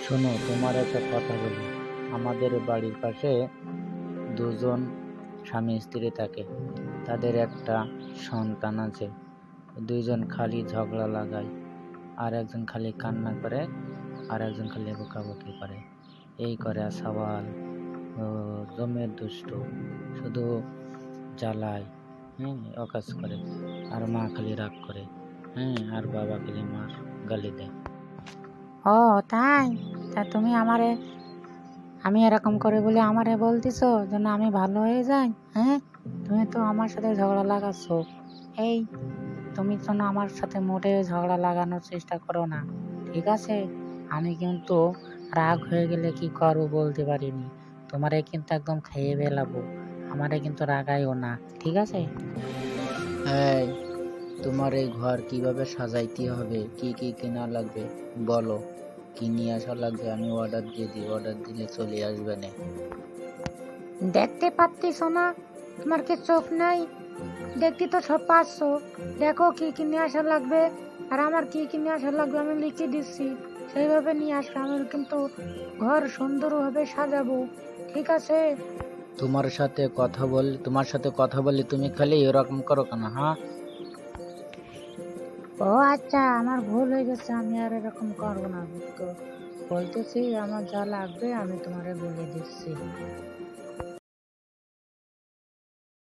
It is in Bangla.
শোনো, তোমার একটা কথা বলি। আমাদের বাড়ির পাশে দুজন স্বামী স্ত্রী থাকে। তাদের একটা সন্তান আছে। দুইজন খালি ঝগড়া লাগায়, আর একজন খালি কান্না করে, আর একজন খালি বকাবকি করে। এই করে সওয়াল ও জমের দুষ্ট, শুধু জ্বালায়, অকাজ করে। আর মা খালি রাগ করে, আর বাবা খালি মার গালি দেয়। ও তাই? তা তুমি আমি এরকম করে বলে আমারে বলতেছো যেন আমি ভালো হয়ে যাই? তুমি তো আমার সাথে ঝগড়া লাগাচ্ছো। এই, তুমি তো না আমার সাথে মোটেও ঝগড়া লাগানোর চেষ্টা করো না, ঠিক আছে? আমি কিন্তু রাগ হয়ে গেলে কি করবো বলতে পারিনি। তোমারে কিন্তু একদম খেয়ে ফেলাবো। আমারে কিন্তু রাগাইও না, ঠিক আছে? এই, তোমার এই ঘর কিভাবে সাজাইতে হবে, কি কি কেনা লাগবে বলো। কি নিয়ে আসা লাগবে আমি অর্ডার দিয়ে দিই, অর্ডার দিলে চলে আসবে না? দেখতে পাচ্ছিস না? তোমার কি চোখ নাই? দেখতে তো সব পাচ্ছো। দেখো কি কি নিয়ে আসা লাগবে, আর আমার কি কি নিয়ে আসা লাগবে আমি লিখে দিচ্ছি। সেইভাবে নিয়ে আসলে আমি কিন্তু ঘর সুন্দরভাবে সাজাবো, ঠিক আছে? তোমার সাথে কথা বলি, তুমি খালি এরকম করো কেন? ও আচ্ছা, আমার ভুল হয়ে গেছে, আমি আর এরকম করবো না। তো বলতেছি আমার যা লাগবে আমি তোমারে বলে দিচ্ছি।